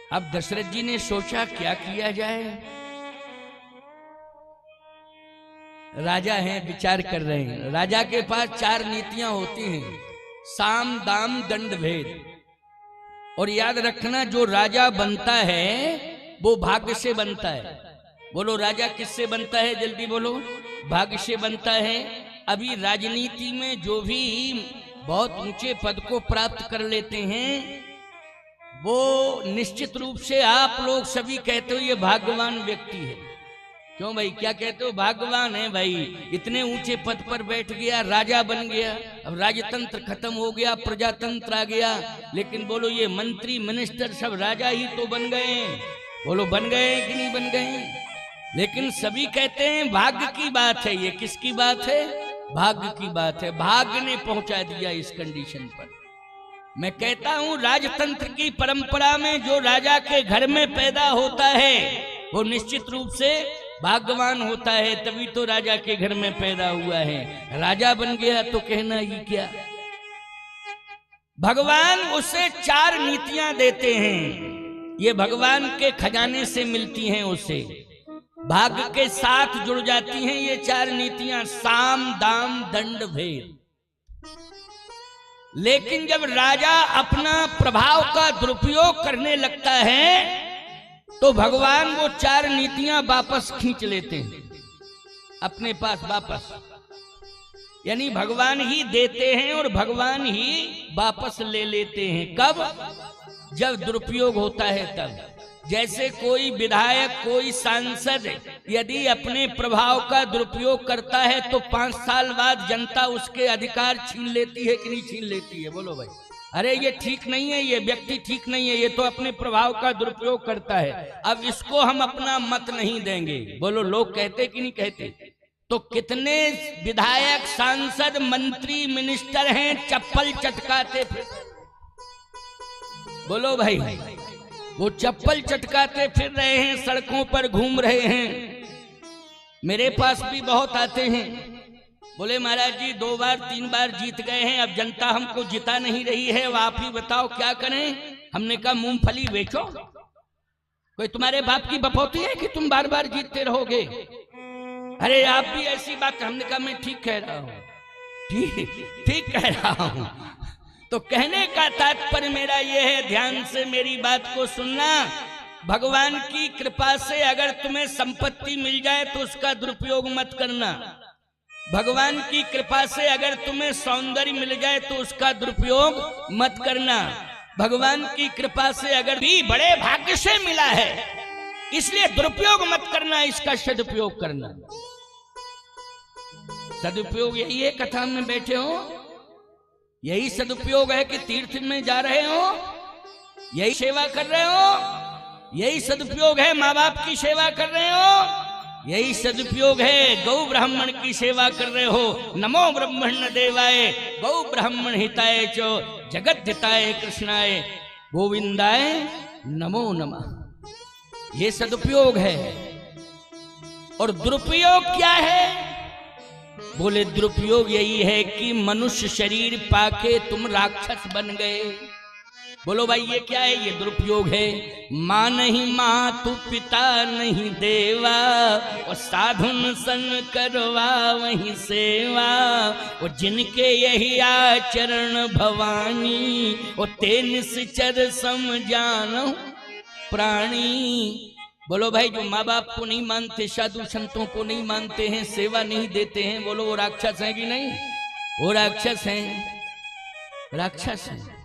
अब दशरथ जी ने सोचा क्या किया जाए। राजा हैं, विचार कर रहे हैं। राजा के पास 4 नीतियां होती हैं, साम दाम दंड भेद। और याद रखना, जो राजा बनता है वो भाग्य से बनता है। बोलो, राजा किससे बनता है? जल्दी बोलो। भाग्य से बनता है। अभी राजनीति में जो भी बहुत ऊंचे पद को प्राप्त कर लेते हैं, वो निश्चित रूप से आप लोग सभी कहते हो ये भाग्यवान व्यक्ति है। क्यों भाई, क्या कहते हो? भाग्यवान है भाई, इतने ऊंचे पद पर बैठ गया, राजा बन गया। अब राजतंत्र खत्म हो गया, प्रजातंत्र आ गया। लेकिन बोलो, ये मंत्री मिनिस्टर सब राजा ही तो बन गए हैं। बोलो, बन गए कि नहीं बन गए? लेकिन सभी कहते हैं भाग्य की बात है। ये किसकी बात है? भाग्य की बात है। भाग्य ने पहुंचा दिया इस कंडीशन पर। मैं कहता हूं, राजतंत्र की परंपरा में जो राजा के घर में पैदा होता है वो निश्चित रूप से भाग्यवान होता है। तभी तो राजा के घर में पैदा हुआ है। राजा बन गया तो कहना ही क्या। भगवान उसे 4 नीतियां देते हैं। ये भगवान के खजाने से मिलती हैं, उसे भाग्य के साथ जुड़ जाती हैं ये 4 नीतियां, साम दाम दंड भेद। लेकिन जब राजा अपना प्रभाव का दुरुपयोग करने लगता है तो भगवान वो 4 नीतियां वापस खींच लेते हैं अपने पास वापस। यानी भगवान ही देते हैं और भगवान ही वापस ले लेते हैं। कब? जब दुरुपयोग होता है तब। जैसे कोई विधायक, कोई सांसद यदि अपने प्रभाव का दुरुपयोग करता है तो 5 साल बाद जनता उसके अधिकार छीन लेती है कि नहीं छीन लेती है? बोलो भाई। अरे ये ठीक नहीं है, ये व्यक्ति ठीक नहीं है, ये तो अपने प्रभाव का दुरुपयोग करता है, अब इसको हम अपना मत नहीं देंगे। बोलो, लोग कहते कि नहीं कहते? तो कितने विधायक, सांसद, मंत्री, मिनिस्टर हैं चप्पल चटकाते फिर। बोलो भाई, वो चप्पल चटकाते फिर रहे हैं, सड़कों पर घूम रहे हैं। मेरे पास भी बहुत आते हैं, बोले महाराज जी 2 बार 3 बार जीत गए हैं, अब जनता हमको जिता नहीं रही है, अब आप ही बताओ क्या करें। हमने कहा मूंगफली बेचो। कोई तुम्हारे बाप की बपौती है कि तुम बार बार जीतते रहोगे? अरे आप भी ऐसी बात। हमने कहा मैं ठीक कह रहा हूं, ठीक कह रहा हूं। तो कहने का तात्पर्य मेरा यह है, ध्यान से मेरी बात को सुनना। भगवान की कृपा से अगर तुम्हें संपत्ति मिल जाए तो उसका दुरुपयोग मत करना। भगवान की कृपा से अगर तुम्हें सौंदर्य मिल जाए तो उसका दुरुपयोग मत करना। भगवान की कृपा से अगर भी बड़े भाग्य से मिला है, इसलिए दुरुपयोग मत करना, इसका सदुपयोग करना। सदुपयोग यही है, कथा में बैठे हो, यही सदुपयोग है कि तीर्थ में जा रहे हो, यही सेवा कर रहे हो, यही सदुपयोग है माँ बाप की सेवा कर रहे हो, यही सदुपयोग है गौ ब्राह्मण की सेवा कर रहे हो। नमो ब्रह्मण्य देवाय गौ ब्राह्मण हिताय चो जगत हिताय कृष्णाय गोविंदाय नमो नमः। ये सदुपयोग है। और दुरुपयोग क्या है? बोले, दुरुपयोग यही है कि मनुष्य शरीर पाके तुम राक्षस बन गए। बोलो भाई, ये क्या है? ये दुरुपयोग है। माँ नहीं मातु, पिता नहीं देवा, और साधुन संग करवा वही सेवा, और जिनके यही आचरण भवानी, और ते निश्चर समझानो प्राणी। बोलो भाई, जो माँ बाप को नहीं मानते, साधु संतों को नहीं मानते हैं, सेवा नहीं देते हैं, बोलो वो राक्षस हैं कि नहीं? वो राक्षस हैं, राक्षस हैं।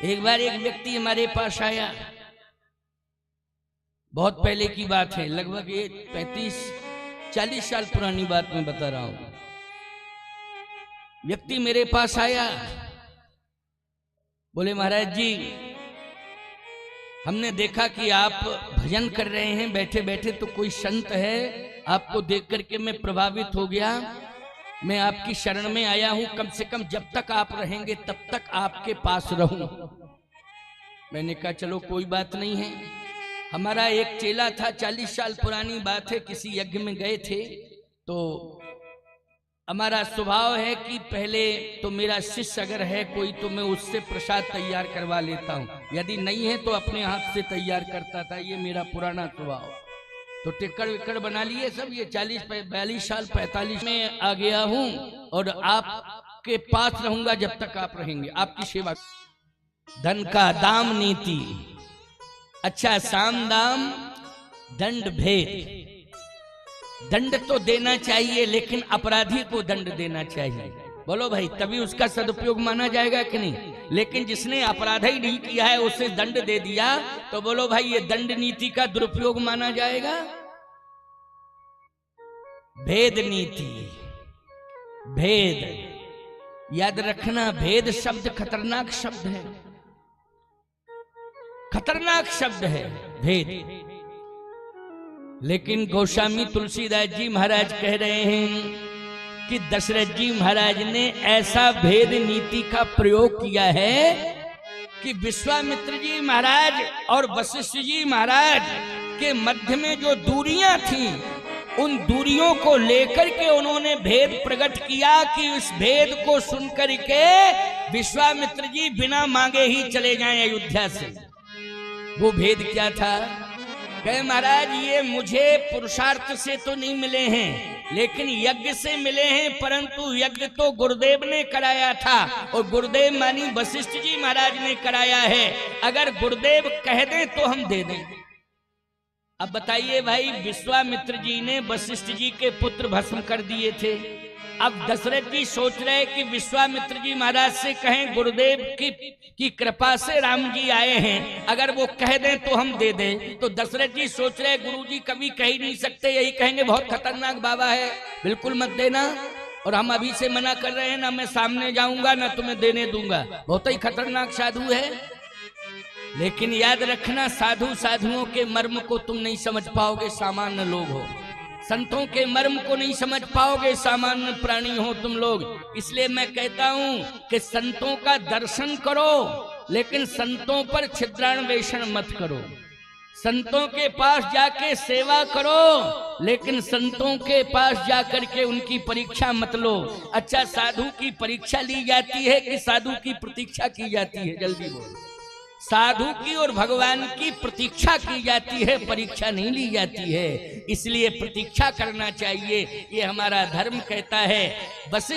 एक बार एक व्यक्ति हमारे पास आया, बहुत पहले की बात है, लगभग ये 35-40 साल पुरानी बात मैं बता रहा हूं। व्यक्ति मेरे पास आया, बोले महाराज जी हमने देखा कि आप भजन कर रहे हैं बैठे बैठे, तो कोई संत है, आपको देख करके मैं प्रभावित हो गया, मैं आपकी शरण में आया हूं, कम से कम जब तक आप रहेंगे तब तक आपके पास रहूं। मैंने कहा चलो कोई बात नहीं है। हमारा एक चेला था, 40 साल पुरानी बात है, किसी यज्ञ में गए थे, तो हमारा स्वभाव है कि पहले तो मेरा शिष्य अगर है कोई तो मैं उससे प्रसाद तैयार करवा लेता हूँ, यदि नहीं है तो अपने हाथ से तैयार करता था। ये मेरा पुराना स्वभाव। तो टिक्कड़ विक्कड़ बना लिए सब। ये 40-42 साल 45 में आ गया हूँ और आपके पास रहूंगा जब तक आप रहेंगे, आपकी सेवा। धन का दाम नीति, अच्छा साम दाम दंड भेद। दंड तो देना चाहिए लेकिन अपराधी को दंड देना चाहिए। बोलो भाई, तभी उसका सदुपयोग माना जाएगा कि नहीं। लेकिन जिसने अपराध ही नहीं किया है उसे दंड दे दिया तो बोलो भाई ये दंड नीति का दुरुपयोग माना जाएगा। भेद नीति, भेद याद रखना, भेद शब्द खतरनाक शब्द है, खतरनाक शब्द है भेद। लेकिन गोस्वामी तुलसीदास जी महाराज कह रहे हैं कि दशरथ जी महाराज ने ऐसा भेद नीति का प्रयोग किया है कि विश्वामित्र जी महाराज और वशिष्ठ जी महाराज के मध्य में जो दूरियां थीं उन दूरियों को लेकर के उन्होंने भेद प्रकट किया कि इस भेद को सुनकर के विश्वामित्र जी बिना मांगे ही चले जाएं अयोध्या से। वो भेद क्या था? कहे महाराज ये मुझे पुरुषार्थ से तो नहीं मिले हैं लेकिन यज्ञ से मिले हैं, परंतु यज्ञ तो गुरुदेव ने कराया था और गुरुदेव मानी वशिष्ठ जी महाराज ने कराया है। अगर गुरुदेव कह दें तो हम दे दें। अब बताइए भाई, विश्वामित्र जी ने वशिष्ठ जी के पुत्र भस्म कर दिए थे। अब दशरथ जी सोच रहे कि विश्वामित्र जी महाराज से कहें गुरुदेव की कृपा से राम जी आए हैं, अगर वो कह दें तो हम दे दें। तो दशरथ जी सोच रहे गुरु जी कभी कह ही नहीं सकते, यही कहेंगे बहुत खतरनाक बाबा है, बिल्कुल मत देना। और हम अभी से मना कर रहे हैं, ना मैं सामने जाऊंगा ना तुम्हें देने दूंगा, बहुत ही खतरनाक साधु है। लेकिन याद रखना, साधु साधुओं के मर्म को तुम नहीं समझ पाओगे, सामान्य लोग हो। संतों के मर्म को नहीं समझ पाओगे, सामान्य प्राणी हो तुम लोग। इसलिए मैं कहता हूं कि संतों का दर्शन करो लेकिन संतों पर छिद्रान्वेषण मत करो। संतों के पास जाके सेवा करो लेकिन संतों के पास जाकर के उनकी परीक्षा मत लो। अच्छा, साधु की परीक्षा ली जाती है कि साधु की प्रतीक्षा की जाती है? जल्दी बोलो। साधु की और भगवान की प्रतीक्षा की जाती है, परीक्षा नहीं ली जाती है। इसलिए प्रतीक्षा करना चाहिए, ये हमारा धर्म कहता है। बस